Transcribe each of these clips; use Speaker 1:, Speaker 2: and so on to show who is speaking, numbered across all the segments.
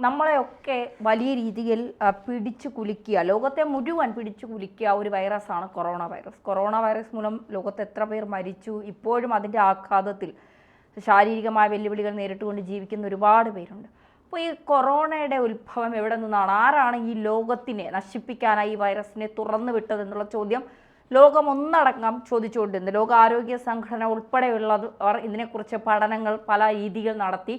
Speaker 1: നമ്മളെയൊക്കെ വലിയ രീതിയിൽ പിടിച്ചു കുലുക്കിയ, ലോകത്തെ മുഴുവൻ പിടിച്ചു കുലുക്കിയ ഒരു വൈറസാണ് കൊറോണ വൈറസ്. കൊറോണ വൈറസ് മൂലം ലോകത്ത് എത്ര പേർ മരിച്ചു, ഇപ്പോഴും അതിൻ്റെ ആഘാതത്തിൽ ശാരീരികമായ വെല്ലുവിളികൾ നേരിട്ടുകൊണ്ട് ജീവിക്കുന്ന ഒരുപാട് പേരുണ്ട്. അപ്പോൾ ഈ കൊറോണയുടെ ഉത്ഭവം എവിടെ നിന്നാണ്, ആരാണ് ഈ ലോകത്തിനെ നശിപ്പിക്കാനായി ഈ വൈറസിനെ തുറന്നു വിട്ടതെന്നുള്ള ചോദ്യം ലോകം ഒന്നടങ്കം ചോദിച്ചുകൊണ്ടിരുന്നു. ലോകാരോഗ്യ സംഘടന ഉൾപ്പെടെയുള്ളവർ ഇതിനെക്കുറിച്ച് പഠനങ്ങൾ പല രീതികൾ നടത്തി.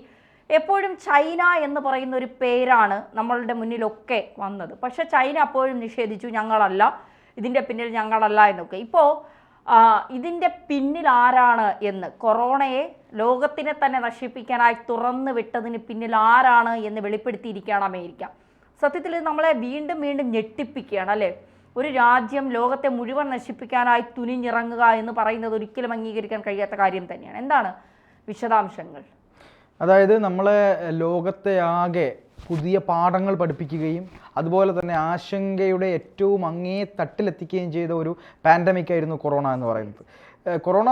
Speaker 1: എപ്പോഴും ചൈന എന്ന് പറയുന്ന ഒരു പേരാണ് നമ്മളുടെ മുന്നിലൊക്കെ വന്നത്. പക്ഷേ ചൈന അപ്പോഴും നിഷേധിച്ചു, ഞങ്ങളല്ല, ഇതിൻ്റെ പിന്നിൽ ഞങ്ങളല്ല എന്നൊക്കെ. ഇപ്പോൾ ഇതിൻ്റെ പിന്നിൽ ആരാണ് എന്ന്, കൊറോണയെ ലോകത്തിനെ തന്നെ നശിപ്പിക്കാനായി തുറന്നു വിട്ടതിന് പിന്നിൽ ആരാണ് എന്ന് വെളിപ്പെടുത്തിയിരിക്കുകയാണ് അമേരിക്ക. സത്യത്തിൽ ഇത് നമ്മളെ വീണ്ടും വീണ്ടും ഞെട്ടിപ്പിക്കുകയാണ് അല്ലേ. ഒരു രാജ്യം ലോകത്തെ മുഴുവൻ നശിപ്പിക്കാനായി തുനിഞ്ഞിറങ്ങുക എന്ന് പറയുന്നത് ഒരിക്കലും അംഗീകരിക്കാൻ കഴിയാത്ത കാര്യം തന്നെയാണ്. എന്താണ് വിശദാംശങ്ങൾ?
Speaker 2: അതായത് നമ്മളെ ലോകത്തെ ആകെ പുതിയ പാഠങ്ങൾ പഠിപ്പിക്കുകയും അതുപോലെ തന്നെ ആശങ്കയുടെ ഏറ്റവും അങ്ങേ തട്ടിലെത്തിക്കുകയും ചെയ്ത ഒരു പാൻഡമിക് ആയിരുന്നു കൊറോണ എന്ന് പറയുന്നത്. കൊറോണ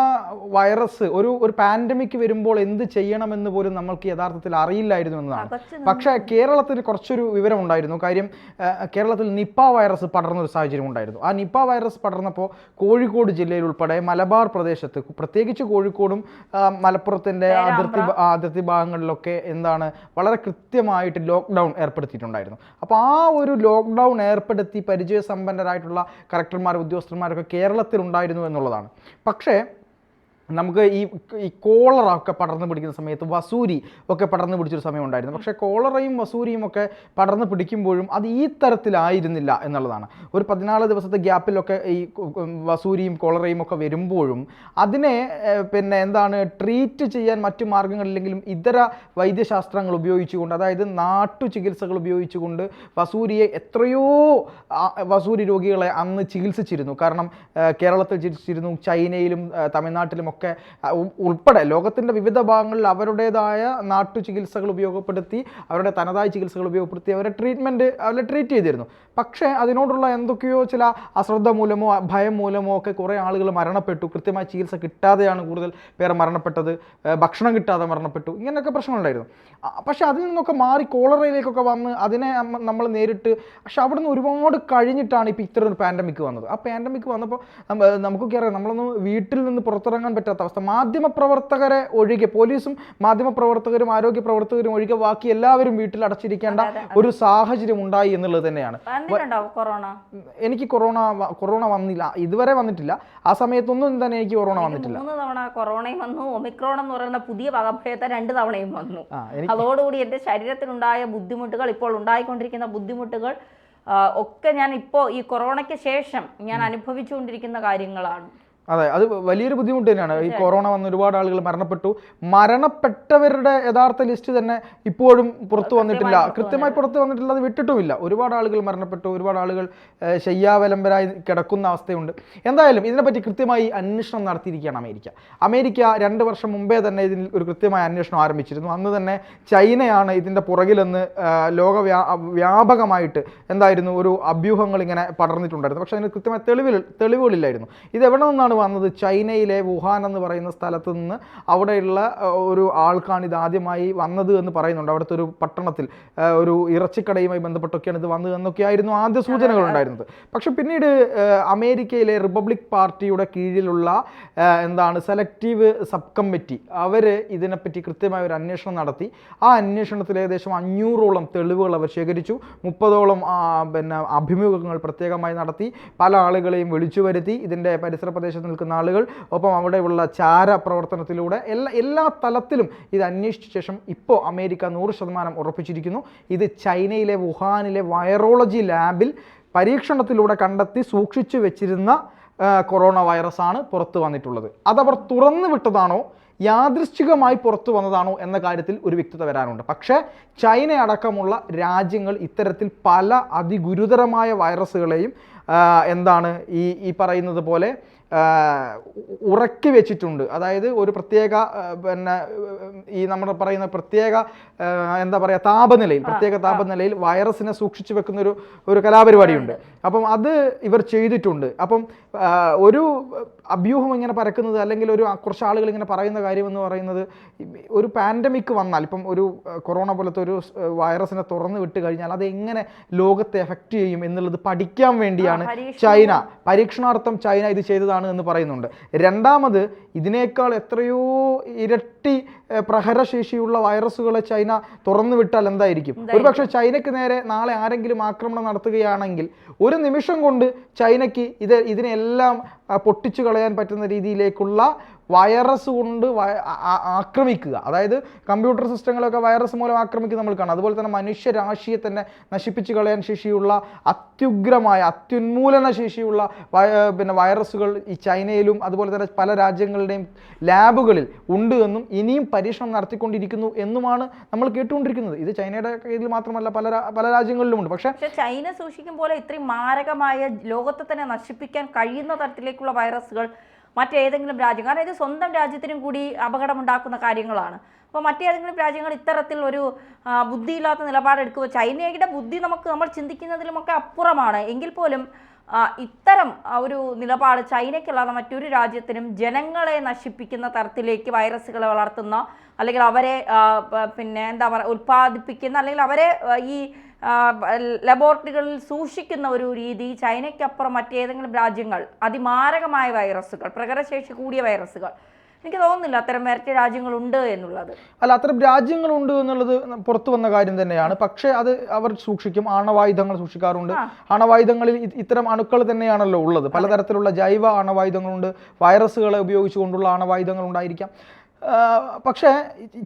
Speaker 2: വൈറസ് ഒരു പാൻഡമിക് വരുമ്പോൾ എന്ത് ചെയ്യണമെന്ന് പോലും നമ്മൾക്ക് യഥാർത്ഥത്തിൽ അറിയില്ലായിരുന്നു എന്നതാണ്. പക്ഷേ കേരളത്തിന് കുറച്ചൊരു വിവരം ഉണ്ടായിരുന്നു. കാര്യം കേരളത്തിൽ നിപ്പ വൈറസ് പടർന്നൊരു സാഹചര്യം ഉണ്ടായിരുന്നു. ആ നിപ്പ വൈറസ് പടർന്നപ്പോൾ കോഴിക്കോട് ജില്ലയിൽ ഉൾപ്പെടെ മലബാർ പ്രദേശത്ത്, പ്രത്യേകിച്ച് കോഴിക്കോടും മലപ്പുറത്തിൻ്റെ അതിർത്തി ഭാഗങ്ങളിലൊക്കെ വളരെ കൃത്യമായിട്ട് ലോക്ക്ഡൗൺ ഏർപ്പെടുത്തിയിട്ടുണ്ടായിരുന്നു. അപ്പോൾ ആ ഒരു ലോക്ക്ഡൗൺ ഏർപ്പെടുത്തി പരിചയസമ്പന്നരായിട്ടുള്ള കളക്ടർമാർ, ഉദ്യോഗസ്ഥന്മാരൊക്കെ കേരളത്തിലുണ്ടായിരുന്നു എന്നുള്ളതാണ്. പക്ഷേ നമുക്ക് ഈ കോളറ ഒക്കെ പടർന്നു പിടിക്കുന്ന സമയത്ത് വസൂരി ഒക്കെ പടർന്നു പിടിച്ചൊരു സമയം ഉണ്ടായിരുന്നു. പക്ഷേ കോളറയും വസൂരിയും ഒക്കെ പടർന്നു പിടിക്കുമ്പോഴും അത് ഈ തരത്തിലായിരുന്നില്ല എന്നുള്ളതാണ്. ഒരു 14 ദിവസത്തെ ഗ്യാപ്പിലൊക്കെ ഈ വസൂരിയും കോളറയും ഒക്കെ വരുമ്പോഴും അതിനെ ട്രീറ്റ് ചെയ്യാൻ മറ്റു മാർഗ്ഗങ്ങളില്ലെങ്കിലും ഇതര വൈദ്യശാസ്ത്രങ്ങൾ ഉപയോഗിച്ചുകൊണ്ട്, അതായത് നാട്ടു ചികിത്സകൾ ഉപയോഗിച്ചുകൊണ്ട് വസൂരിയെ എത്രയോ വസൂരി രോഗികളെ അന്ന് ചികിത്സിച്ചിരുന്നു. കാരണം കേരളത്തിൽ ചികിത്സിച്ചിരുന്നു, ചൈനയിലും തമിഴ്നാട്ടിലും ഒക്കെ ഉൾപ്പെടെ ലോകത്തിൻ്റെ വിവിധ ഭാഗങ്ങളിൽ അവരുടേതായ നാട്ടു ചികിത്സകൾ ഉപയോഗപ്പെടുത്തി, അവരുടെ തനതായ ചികിത്സകൾ ഉപയോഗപ്പെടുത്തി അവരെ ട്രീറ്റ് ചെയ്തിരുന്നു. പക്ഷേ അതിനോടുള്ള എന്തൊക്കെയോ ചില അശ്രദ്ധ മൂലമോ ഭയം മൂലമോ ഒക്കെ കുറേ ആളുകൾ മരണപ്പെട്ടു. കൃത്യമായ ചികിത്സ കിട്ടാതെയാണ് കൂടുതൽ പേർ മരണപ്പെട്ടത്, ഭക്ഷണം കിട്ടാതെ മരണപ്പെട്ടു, ഇങ്ങനെയൊക്കെ പ്രശ്നങ്ങളുണ്ടായിരുന്നു. പക്ഷേ അതിൽ നിന്നൊക്കെ മാറി കോളറയിലേക്കൊക്കെ വന്ന് അതിനെ നമ്മൾ നേരിട്ട്, പക്ഷെ അവിടുന്ന് ഒരുപാട് കഴിഞ്ഞിട്ടാണ് ഇപ്പോൾ ഇത്തരം ഒരു പാൻഡമിക് വന്നത്. ആ പാൻഡമിക് വന്നപ്പോൾ നമുക്കൊക്കെ അറിയാം, നമ്മളൊന്നും വീട്ടിൽ നിന്ന് പുറത്തിറങ്ങാൻ പറ്റാത്ത അവസ്ഥ. മാധ്യമപ്രവർത്തകരെ ഒഴികെ, പോലീസും മാധ്യമപ്രവർത്തകരും ആരോഗ്യ പ്രവർത്തകരും ഒഴികെ ബാക്കി എല്ലാവരും വീട്ടിൽ അടച്ചിരിക്കേണ്ട ഒരു സാഹചര്യം ഉണ്ടായി എന്നുള്ളത് തന്നെയാണ്. എനിക്ക് കൊറോണ വന്നില്ല, ഇതുവരെ വന്നിട്ടില്ല. ആ സമയത്തൊന്നും തന്നെ എനിക്ക് കൊറോണ വന്നിട്ടില്ല.
Speaker 1: 3 തവണ കൊറോണയും വന്നു, ഒമിക്രോൺ എന്ന് പറയുന്ന പുതിയ വകഭേദം 2 തവണയും വന്നു. അതോടുകൂടി എൻ്റെ ശരീരത്തിനുണ്ടായ ബുദ്ധിമുട്ടുകൾ, ഇപ്പോൾ ഉണ്ടായിക്കൊണ്ടിരിക്കുന്ന ബുദ്ധിമുട്ടുകൾ ഒക്കെ ഞാൻ ഇപ്പോൾ ഈ കൊറോണയ്ക്ക് ശേഷം ഞാൻ അനുഭവിച്ചുകൊണ്ടിരിക്കുന്ന കാര്യങ്ങളാണ്.
Speaker 2: അതെ, അത് വലിയൊരു ബുദ്ധിമുട്ട് തന്നെയാണ്. ഈ കൊറോണ വന്ന് ഒരുപാട് ആളുകൾ മരണപ്പെട്ടു. മരണപ്പെട്ടവരുടെ യഥാർത്ഥ ലിസ്റ്റ് തന്നെ ഇപ്പോഴും പുറത്തു വന്നിട്ടില്ല, കൃത്യമായി പുറത്തു വന്നിട്ടില്ല, അത് വിട്ടിട്ടുമില്ല. ഒരുപാട് ആളുകൾ മരണപ്പെട്ടു, ഒരുപാട് ആളുകൾ ശയ്യാവലംബരായി കിടക്കുന്ന അവസ്ഥയുണ്ട്. എന്തായാലും ഇതിനെപ്പറ്റി കൃത്യമായി അന്വേഷണം നടത്തിയിരിക്കുകയാണ് അമേരിക്ക 2 വർഷം മുമ്പേ തന്നെ ഇതിൽ ഒരു കൃത്യമായ അന്വേഷണം ആരംഭിച്ചിരുന്നു. അന്ന് തന്നെ ചൈനയാണ് ഇതിൻ്റെ പുറകിലെന്ന് വ്യാപകമായിട്ട് ഒരു അഭ്യൂഹങ്ങൾ ഇങ്ങനെ പടർന്നിട്ടുണ്ടായിരുന്നു. പക്ഷേ അതിന് കൃത്യമായ തെളിവുകളില്ലായിരുന്നു. ഇത് എവിടെ നിന്നാണ് വന്നത്? ചൈനയിലെ വുഹാൻ എന്ന് പറയുന്ന സ്ഥലത്ത് നിന്ന് അവിടെയുള്ള ഒരു ആൾക്കാണ് ഇത് ആദ്യമായി വന്നത് എന്ന് പറയുന്നുണ്ട്. അവിടുത്തെ ഒരു പട്ടണത്തിൽ ഒരു ഇറച്ചിക്കടയുമായി ബന്ധപ്പെട്ടൊക്കെയാണ് ഇത് വന്നത് എന്നൊക്കെയായിരുന്നു ആദ്യ സൂചനകൾ ഉണ്ടായിരുന്നത്. പക്ഷെ പിന്നീട് അമേരിക്കയിലെ റിപ്പബ്ലിക് പാർട്ടിയുടെ കീഴിലുള്ള സെലക്റ്റീവ് സബ് കമ്മിറ്റി അവർ ഇതിനെപ്പറ്റി കൃത്യമായ ഒരു അന്വേഷണം നടത്തി. ആ അന്വേഷണത്തിൽ ഏകദേശം 500ഓളം തെളിവുകൾ അവർ ശേഖരിച്ചു. 30ഓളം അഭിമുഖങ്ങൾ പ്രത്യേകമായി നടത്തി. പല ആളുകളെയും വിളിച്ചു വരുത്തി, ഇതിൻ്റെ പരിസര പ്രദേശത്ത് നിൽക്കുന്ന ആളുകൾ, ഒപ്പം അവിടെയുള്ള ചാര പ്രവർത്തനത്തിലൂടെ എല്ലാ തലത്തിലും ഇത് അന്വേഷിച്ച ശേഷം ഇപ്പോൾ അമേരിക്ക 100% ഉറപ്പിച്ചിരിക്കുന്നു, ഇത് ചൈനയിലെ വുഹാനിലെ വൈറോളജി ലാബിൽ പരീക്ഷണത്തിലൂടെ കണ്ടെത്തി സൂക്ഷിച്ചു വെച്ചിരുന്ന കൊറോണ വൈറസാണ് പുറത്തു വന്നിട്ടുള്ളത്. അതവർ തുറന്നു വിട്ടതാണോ യാദൃശ്ചികമായി പുറത്തു വന്നതാണോ എന്ന കാര്യത്തിൽ ഒരു വ്യക്തത വരാനുണ്ട്. പക്ഷേ ചൈന അടക്കമുള്ള രാജ്യങ്ങൾ ഇത്തരത്തിൽ പല അതിഗുരുതരമായ വൈറസുകളെയും ഈ പറയുന്നത് പോലെ ഉറക്കി വെച്ചിട്ടുണ്ട്. അതായത് ഒരു പ്രത്യേക പിന്നെ ഈ നമ്മൾ പറയുന്ന പ്രത്യേക എന്താ പറയുക പ്രത്യേക താപനിലയിൽ വൈറസിനെ സൂക്ഷിച്ചു വെക്കുന്ന ഒരു കലാപരിപാടിയുണ്ട്. അപ്പം അത് ഇവർ ചെയ്തിട്ടുണ്ട്. അപ്പം ഒരു അഭ്യൂഹം ഇങ്ങനെ പരക്കുന്നത്, അല്ലെങ്കിൽ കുറച്ച് ആളുകൾ ഇങ്ങനെ പറയുന്ന കാര്യം എന്ന് പറയുന്നത്, ഒരു പാൻഡമിക് വന്നാൽ, ഇപ്പം ഒരു കൊറോണ പോലത്തെ ഒരു വൈറസിനെ തുറന്നു വിട്ട് കഴിഞ്ഞാൽ അത് എങ്ങനെ ലോകത്തെ എഫക്റ്റ് ചെയ്യും എന്നുള്ളത് പഠിക്കാൻ വേണ്ടിയാണ് ചൈന, പരീക്ഷണാർത്ഥം ചൈന ഇത് ചെയ്തതാണ് എന്ന് പറയുന്നുണ്ട്. രണ്ടാമത്, ഇതിനേക്കാൾ എത്രയോ ഇരട്ടി പ്രഹരശേഷിയുള്ള വൈറസുകളെ ചൈന തുറന്നു വിട്ടാൽ എന്തായിരിക്കും? ഒരുപക്ഷെ ചൈനയ്ക്ക് നേരെ നാളെ ആരെങ്കിലും ആക്രമണം നടത്തുകയാണെങ്കിൽ ഒരു നിമിഷം കൊണ്ട് ചൈനയ്ക്ക് ഇതിനെല്ലാം പൊട്ടിച്ചു കളയാൻ പറ്റുന്ന രീതിയിലേക്കുള്ള വൈറസ് കൊണ്ട് ആക്രമിക്കുക, അതായത് കമ്പ്യൂട്ടർ സിസ്റ്റങ്ങളൊക്കെ വൈറസ് മൂലം ആക്രമിക്കുന്നത് നമ്മൾ കാണാം. അതുപോലെ തന്നെ മനുഷ്യരാശിയെ തന്നെ നശിപ്പിച്ച് കളയാൻ ശേഷിയുള്ള അത്യുന്മൂലന ശേഷിയുള്ള പിന്നെ വൈറസുകൾ ഈ ചൈനയിലും അതുപോലെ തന്നെ പല രാജ്യങ്ങളുടെയും ലാബുകളിൽ ഉണ്ട് എന്നും ഇനിയും പരീക്ഷണം നടത്തിക്കൊണ്ടിരിക്കുന്നു എന്നുമാണ് നമ്മൾ കേട്ടുകൊണ്ടിരിക്കുന്നത്. ഇത് ചൈനയുടെ കയ്യിൽ മാത്രമല്ല, പല രാജ്യങ്ങളിലുമുണ്ട്. പക്ഷേ
Speaker 1: ചൈന സൂക്ഷിക്കും പോലെ ഇത്രയും മാരകമായ, ലോകത്തെ തന്നെ നശിപ്പിക്കാൻ കഴിയുന്ന തരത്തിലേക്കുള്ള വൈറസുകൾ മറ്റേതെങ്കിലും രാജ്യം, കാരണം ഇത് സ്വന്തം രാജ്യത്തിനും കൂടി അപകടമുണ്ടാക്കുന്ന കാര്യങ്ങളാണ്. അപ്പോൾ മറ്റേതെങ്കിലും രാജ്യങ്ങൾ ഇത്തരത്തിൽ ഒരു ബുദ്ധിയില്ലാത്ത നിലപാടെടുക്കുക, ചൈനയുടെ ബുദ്ധി നമ്മൾ ചിന്തിക്കുന്നതിലുമൊക്കെ അപ്പുറമാണ്. എങ്കിൽ പോലും ഇത്തരം ഒരു നിലപാട് ചൈനയ്ക്കല്ലാതെ മറ്റൊരു രാജ്യത്തിനും ജനങ്ങളെ നശിപ്പിക്കുന്ന തരത്തിലേക്ക് വൈറസുകളെ വളർത്തുന്ന, അല്ലെങ്കിൽ അവരെ പിന്നെ എന്താ പറയുക ഉൽപ്പാദിപ്പിക്കുന്ന, അല്ലെങ്കിൽ അവരെ ഈ ലബോറട്ടറികളിൽ സൂക്ഷിക്കുന്ന ഒരു രീതി ചൈനയ്ക്കപ്പുറം മറ്റേതെങ്കിലും രാജ്യങ്ങൾ അതിമാരകമായ വൈറസുകൾ, പ്രകടശേഷി കൂടിയ വൈറസുകൾ, എനിക്ക് തോന്നുന്നില്ല അത്തരം മറ്റ് രാജ്യങ്ങളുണ്ട് എന്നുള്ളത്.
Speaker 2: അല്ല, അത്തരം രാജ്യങ്ങളുണ്ട് എന്നുള്ളത് പുറത്തു വന്ന കാര്യം തന്നെയാണ്. പക്ഷേ അത് അവർ സൂക്ഷിക്കും. ആണവായുധങ്ങൾ സൂക്ഷിക്കാറുണ്ട്. ആണവായുധങ്ങളിൽ ഇത്തരം അണുക്കൾ തന്നെയാണല്ലോ ഉള്ളത്. പലതരത്തിലുള്ള ജൈവ ആണവായുധങ്ങളുണ്ട്, വൈറസുകളെ ഉപയോഗിച്ചുകൊണ്ടുള്ള ആണവായുധങ്ങൾ ഉണ്ടായിരിക്കാം. പക്ഷേ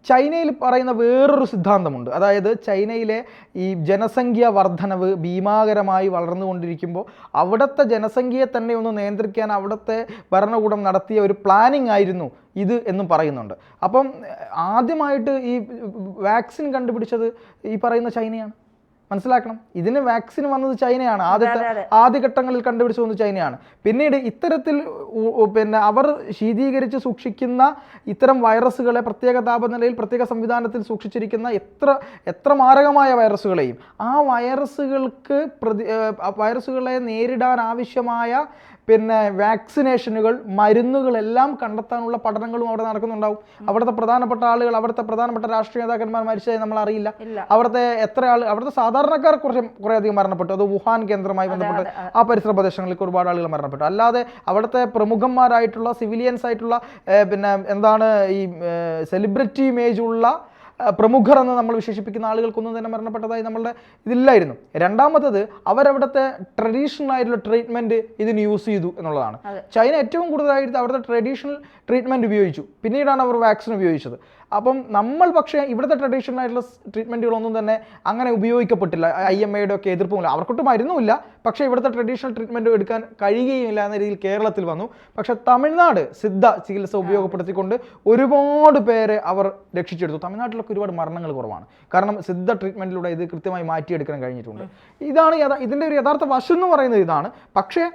Speaker 2: ചൈനയിൽ പറയുന്ന വേറൊരു സിദ്ധാന്തമുണ്ട്. അതായത് ചൈനയിലെ ഈ ജനസംഖ്യ വർധനവ് ഭീമാകരമായി വളർന്നുകൊണ്ടിരിക്കുമ്പോൾ അവിടുത്തെ ജനസംഖ്യയെ തന്നെ ഒന്ന് നിയന്ത്രിക്കാൻ അവിടുത്തെ ഭരണകൂടം നടത്തിയ ഒരു പ്ലാനിങ് ആയിരുന്നു ഇത് എന്നും പറയുന്നുണ്ട്. അപ്പം ആദ്യമായിട്ട് ഈ വാക്സിൻ കണ്ടുപിടിച്ചത് ഈ പറയുന്ന ചൈനയാണ്. മനസ്സിലാക്കണം, ഇതിന് വാക്സിൻ വന്നത് ചൈനയാണ്. ആദ്യഘട്ടങ്ങളിൽ കണ്ടുപിടിച്ചു വന്നത് ചൈനയാണ്. പിന്നീട് ഇത്തരത്തിൽ പിന്നെ അവർ ശീതീകരിച്ച് സൂക്ഷിക്കുന്ന ഇത്തരം വൈറസുകളെ പ്രത്യേക താപനിലയിൽ പ്രത്യേക സംവിധാനത്തിൽ സൂക്ഷിച്ചിരിക്കുന്ന എത്ര മാരകമായ വൈറസുകളെയും ആ വൈറസുകളെ നേരിടാൻ ആവശ്യമായ പിന്നെ വാക്സിനേഷനുകൾ, മരുന്നുകളെല്ലാം കണ്ടെത്താനുള്ള പഠനങ്ങളും അവിടെ നടക്കുന്നുണ്ടാവും. അവിടുത്തെ പ്രധാനപ്പെട്ട ആളുകൾ, അവിടുത്തെ പ്രധാനപ്പെട്ട രാഷ്ട്രീയ നേതാക്കന്മാർ മരിച്ചതായി നമ്മൾ അറിയില്ല. അവിടുത്തെ സാധാരണക്കാർ കുറേയധികം മരണപ്പെട്ടു. അത് വുഹാൻ കേന്ദ്രമായി ബന്ധപ്പെട്ട് ആ പരിസര പ്രദേശങ്ങളിലേക്ക് ഒരുപാട് ആളുകൾ മരണപ്പെട്ടു. അല്ലാതെ അവിടുത്തെ പ്രമുഖന്മാരായിട്ടുള്ള സിവിലിയൻസ് ആയിട്ടുള്ള പിന്നെ എന്താണ് ഈ സെലിബ്രിറ്റി ഇമേജ് ഉള്ള പ്രമുഖർ എന്ന് നമ്മൾ വിശേഷിപ്പിക്കുന്ന ആളുകൾക്കൊന്നും തന്നെ മരണപ്പെട്ടതായി നമ്മളുടെ ഇതില്ലായിരുന്നു. രണ്ടാമത്തത്, അവരവിടുത്തെ ട്രഡീഷണൽ ആയിട്ടുള്ള ട്രീറ്റ്മെന്റ് ഇതിന് യൂസ് ചെയ്തു എന്നുള്ളതാണ്. ചൈന ഏറ്റവും കൂടുതലായിട്ട് അവിടുത്തെ ട്രഡീഷണൽ ട്രീറ്റ്മെന്റ് ഉപയോഗിച്ചു, പിന്നീടാണ് അവർ വാക്സിൻ ഉപയോഗിച്ചത്. അപ്പം നമ്മൾ പക്ഷേ ഇവിടുത്തെ ട്രഡീഷണൽ ആയിട്ടുള്ള ട്രീറ്റ്മെൻറ്റുകളൊന്നും തന്നെ അങ്ങനെ ഉപയോഗിക്കപ്പെട്ടില്ല. IMAയുടെ ഒക്കെ എതിർപ്പുമില്ല, അവർക്കൊട്ട് മരുന്നുമില്ല. പക്ഷേ ഇവിടുത്തെ ട്രഡീഷണൽ ട്രീറ്റ്മെൻറ്റ് എടുക്കാൻ കഴിയുകയില്ല എന്ന രീതിയിൽ കേരളത്തിൽ വന്നു. പക്ഷേ തമിഴ്നാട് സിദ്ധ ചികിത്സ ഉപയോഗപ്പെടുത്തിക്കൊണ്ട് ഒരുപാട് പേരെ അവർ രക്ഷിച്ചെടുത്തു. തമിഴ്നാട്ടിലൊക്കെ ഒരുപാട് മരണങ്ങൾ കുറവാണ്, കാരണം സിദ്ധ ട്രീറ്റ്മെൻറ്റിലൂടെ ഇത് കൃത്യമായി മാറ്റിയെടുക്കാൻ കഴിഞ്ഞിട്ടുണ്ട്. ഇതാണ് ഇതിൻ്റെ ഒരു യഥാർത്ഥ വശം എന്ന് പറയുന്നത് ഇതാണ്. പക്ഷേ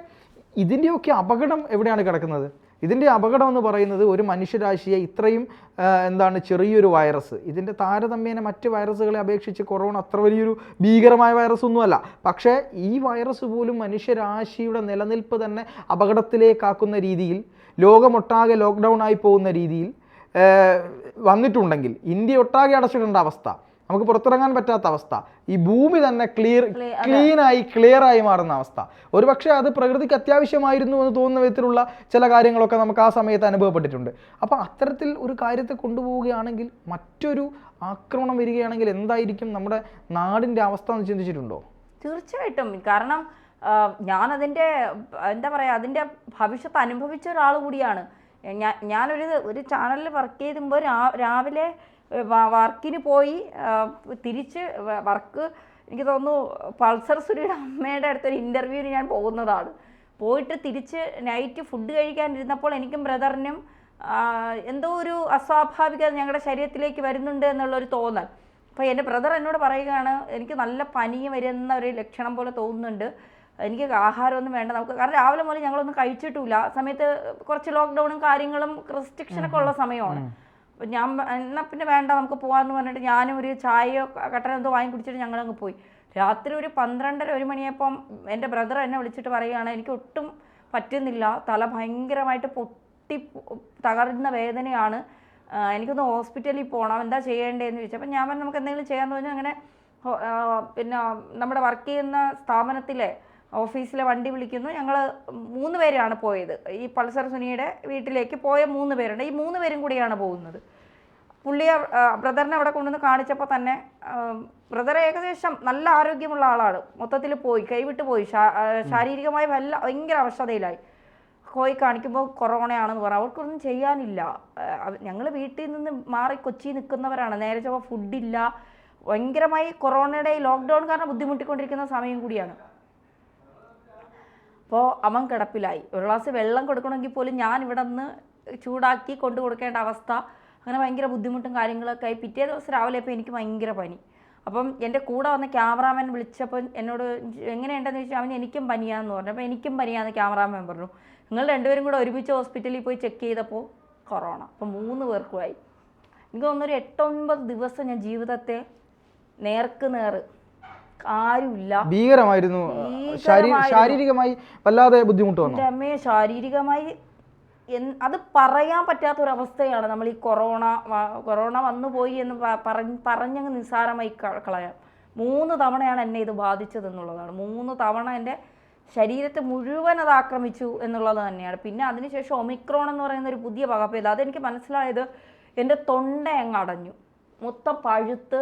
Speaker 2: ഇതിൻ്റെയൊക്കെ അപകടം എവിടെയാണ് കിടക്കുന്നത്? ഇതിൻ്റെ അപകടം എന്ന് പറയുന്നത് ഒരു മനുഷ്യരാശിയെ ഇത്രയും ചെറിയൊരു വൈറസ്, ഇതിൻ്റെ താരതമ്യേന മറ്റ് വൈറസുകളെ അപേക്ഷിച്ച് കൊറോണ അത്ര വലിയൊരു ഭീകരമായ വൈറസ് ഒന്നുമല്ല. പക്ഷേ ഈ വൈറസ് പോലും മനുഷ്യരാശിയുടെ നിലനിൽപ്പ് തന്നെ അപകടത്തിലേക്കാക്കുന്ന രീതിയിൽ, ലോകമൊട്ടാകെ ലോക്ക്ഡൗൺ ആയി പോകുന്ന രീതിയിൽ വന്നിട്ടുണ്ടെങ്കിൽ, ഇന്ത്യ ഒട്ടാകെ അടച്ചിടേണ്ട അവസ്ഥ, നമുക്ക് പുറത്തിറങ്ങാൻ പറ്റാത്ത അവസ്ഥ, ഈ ഭൂമി തന്നെ ക്ലിയർ ആയി മാറുന്ന അവസ്ഥ, ഒരുപക്ഷെ അത് പ്രകൃതിക്ക് അത്യാവശ്യമായിരുന്നു എന്ന് തോന്നുന്ന വിധത്തിലുള്ള ചില കാര്യങ്ങളൊക്കെ നമുക്ക് ആ സമയത്ത് അനുഭവപ്പെട്ടിട്ടുണ്ട്. അപ്പോൾ അത്തരത്തിൽ ഒരു കാര്യത്തെ കൊണ്ടുപോവുകയാണെങ്കിൽ, മറ്റൊരു ആക്രമണം വരികയാണെങ്കിൽ എന്തായിരിക്കും നമ്മുടെ നാടിൻ്റെ അവസ്ഥ എന്ന് ചിന്തിച്ചിട്ടുണ്ടോ?
Speaker 1: തീർച്ചയായിട്ടും. കാരണം ഞാനതിൻ്റെ അതിൻ്റെ ഭവിഷ്യത്ത് അനുഭവിച്ച ഒരാൾ കൂടിയാണ്. ഞാനൊരു ചാനലിൽ വർക്ക് ചെയ്യുമ്പോൾ രാവിലെ വർക്കിന് പോയി തിരിച്ച് എനിക്ക് തോന്നുന്നു പൾസർ സുനിയുടെ അമ്മയുടെ അടുത്തൊരു ഇൻ്റർവ്യൂവിന് ഞാൻ പോകുന്നതാണ്. പോയിട്ട് തിരിച്ച് നൈറ്റ് ഫുഡ് കഴിക്കാനിരുന്നപ്പോൾ എനിക്കും ബ്രദറിനും എന്തോ ഒരു അസ്വാഭാവികത ഞങ്ങളുടെ ശരീരത്തിലേക്ക് വരുന്നുണ്ട് എന്നുള്ളൊരു തോന്നൽ. അപ്പോൾ എൻ്റെ ബ്രദർ എന്നോട് പറയുകയാണ്, എനിക്ക് നല്ല പനി വരുന്ന ഒരു ലക്ഷണം പോലെ തോന്നുന്നുണ്ട്, എനിക്ക് ആഹാരമൊന്നും വേണ്ട നമുക്ക്, കാരണം രാവിലെ മുതൽ ഞങ്ങളൊന്നും കഴിച്ചിട്ടില്ല. ആ സമയത്ത് കുറച്ച് ലോക്ക്ഡൗണും കാര്യങ്ങളും റെസ്ട്രിക്ഷനൊക്കെ ഉള്ള സമയമാണ്. അപ്പം ഞാൻ എന്നാൽ പിന്നെ വേണ്ട നമുക്ക് പോകാമെന്ന് പറഞ്ഞിട്ട് ഞാനും ഒരു ചായയോ കട്ടനോ എന്തോ വാങ്ങി കുടിച്ചിട്ട് ഞങ്ങളങ്ങ് പോയി. രാത്രി ഒരു 12:30-1 മണിയായപ്പം എൻ്റെ ബ്രദർ എന്നെ വിളിച്ചിട്ട് പറയുകയാണ്, എനിക്ക് ഒട്ടും പറ്റുന്നില്ല, തല ഭയങ്കരമായിട്ട് പൊട്ടി തകർന്ന വേദനയാണ്, എനിക്കൊന്ന് ഹോസ്പിറ്റലിൽ പോകണം, എന്താ ചെയ്യേണ്ടതെന്ന് ചോദിച്ചു. അപ്പം ഞാൻ പറഞ്ഞു നമുക്ക് എന്തെങ്കിലും ചെയ്യാമെന്ന് പറഞ്ഞാൽ അങ്ങനെ പിന്നെ നമ്മുടെ വർക്ക് ചെയ്യുന്ന സ്ഥാപനത്തിലെ ഓഫീസിലെ വണ്ടി വിളിക്കുന്നു. ഞങ്ങൾ 3 പേരാണ് പോയത്. ഈ പൾസർ സുനിയുടെ വീട്ടിലേക്ക് പോയ 3 പേരുണ്ട്. ഈ 3 പേരും കൂടിയാണ് പോകുന്നത്. പുള്ളിയെ ബ്രദറിനെ അവിടെ കൊണ്ടുവന്ന് കാണിച്ചപ്പോൾ തന്നെ ബ്രദർ ഏകദേശം നല്ല ആരോഗ്യമുള്ള ആളാണ്, മൊത്തത്തിൽ പോയി കൈവിട്ട് പോയി, ശാരീരികമായി ഭയങ്കര അവശതയിലായി. പോയി കാണിക്കുമ്പോൾ കൊറോണയാണെന്ന് പറഞ്ഞു. അവർക്കൊന്നും ചെയ്യാനില്ല. ഞങ്ങൾ വീട്ടിൽ നിന്ന് മാറി കൊച്ചി നിൽക്കുന്നവരാണ്. നേരെ ചൊവ്വ ഫുഡില്ല. ഭയങ്കരമായി കൊറോണയുടെ ലോക്ക്ഡൗൺ കാരണം ബുദ്ധിമുട്ടിക്കൊണ്ടിരിക്കുന്ന സമയം കൂടിയാണ്. അപ്പോൾ അവൻ കിടപ്പിലായി. ഒരു ഗ്ലാസ് വെള്ളം കൊടുക്കണമെങ്കിൽ പോലും ഞാൻ ഇവിടെ നിന്ന് ചൂടാക്കി കൊണ്ടു കൊടുക്കേണ്ട അവസ്ഥ. അങ്ങനെ ഭയങ്കര ബുദ്ധിമുട്ടും കാര്യങ്ങളൊക്കെ ആയി. പിറ്റേ ദിവസം രാവിലെ അപ്പോൾ എനിക്ക് ഭയങ്കര പനി. അപ്പം എൻ്റെ കൂടെ വന്ന ക്യാമറാമാൻ വിളിച്ചപ്പോൾ എന്നോട് എങ്ങനെയുണ്ടെന്ന് ചോദിച്ചാൽ അവൻ എനിക്കും പനിയാന്ന് പറഞ്ഞു. അപ്പോൾ എനിക്കും പനിയാന്ന് ക്യാമറാമാൻ പറഞ്ഞു. നിങ്ങൾ 2 പേരും കൂടെ ഒരുമിച്ച് ഹോസ്പിറ്റലിൽ പോയി ചെക്ക് ചെയ്തപ്പോൾ കൊറോണ. അപ്പം 3 പേർക്കുമായി. എനിക്ക് തോന്നുന്നൊരു 8-9 ദിവസം ഞാൻ ജീവിതത്തെ നേർക്ക് നേർ ആരുമില്ല.
Speaker 2: ഭീകരമായിരുന്നു. ശാരീരികമായി വല്ലാതെ ബുദ്ധിമുട്ട് വന്നു.
Speaker 1: എൻ്റെ അമ്മയെ ശാരീരികമായി അത് പറയാൻ പറ്റാത്തൊരവസ്ഥയാണ്. നമ്മൾ ഈ കൊറോണ വന്നു പോയി എന്ന് പറഞ്ഞങ്ങ് നിസ്സാരമായി കളയാം. 3 തവണയാണ് എന്നെ ഇത് ബാധിച്ചതെന്നുള്ളതാണ്. 3 തവണ എൻ്റെ ശരീരത്തെ മുഴുവൻ അത് ആക്രമിച്ചു എന്നുള്ളത് തന്നെയാണ്. പിന്നെ അതിനുശേഷം ഒമിക്രോൺ എന്ന് പറയുന്ന ഒരു പുതിയ വകഭേദം. അതെനിക്ക് മനസ്സിലായത് എൻ്റെ തൊണ്ട അങ്ങ് അടഞ്ഞു, മൊത്തം പഴുത്ത്.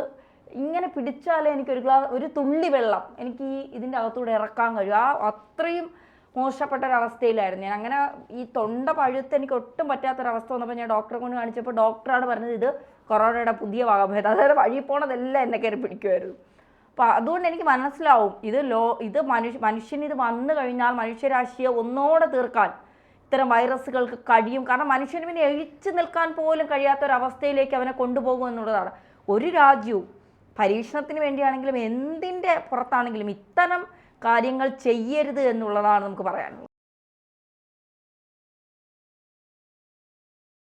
Speaker 1: ഇങ്ങനെ പിടിച്ചാലേ എനിക്ക് ഒരു തുള്ളി വെള്ളം എനിക്ക് ഇതിൻ്റെ അകത്തൂടെ ഇറക്കാൻ കഴിയും. അത്രയും മോശപ്പെട്ടൊരവസ്ഥയിലായിരുന്നു ഞാൻ. അങ്ങനെ ഈ തൊണ്ട പഴുത്ത് എനിക്ക് ഒട്ടും പറ്റാത്തൊരവസ്ഥ വന്നപ്പോൾ ഞാൻ ഡോക്ടറെ കൊണ്ട് കാണിച്ചപ്പോൾ ഡോക്ടറാണ് പറഞ്ഞത് ഇത് കൊറോണയുടെ പുതിയ വകഭേദം. അതായത് വഴി പോണതെല്ലാം എന്നെ കയറി പിടിക്കുമായിരുന്നു. അപ്പോൾ അതുകൊണ്ട് എനിക്ക് മനസ്സിലാവും ഇത് മനുഷ്യന് ഇത് വന്നു കഴിഞ്ഞാൽ മനുഷ്യരാശിയെ ഒന്നോടെ തീർക്കാൻ ഇത്തരം വൈറസുകൾക്ക് കഴിയും. കാരണം മനുഷ്യന് പിന്നെ എഴിച്ചു നിൽക്കാൻ പോലും കഴിയാത്തൊരവസ്ഥയിലേക്ക് അവനെ കൊണ്ടുപോകും എന്നുള്ളതാണ്. ഒരു രാജ്യവും പരീക്ഷണത്തിന് വേണ്ടിയാണെങ്കിലും എന്തിൻ്റെ പുറത്താണെങ്കിലും ഇത്തരം കാര്യങ്ങൾ ചെയ്യരുത് എന്നുള്ളതാണ് നമുക്ക് പറയാനുള്ളത്.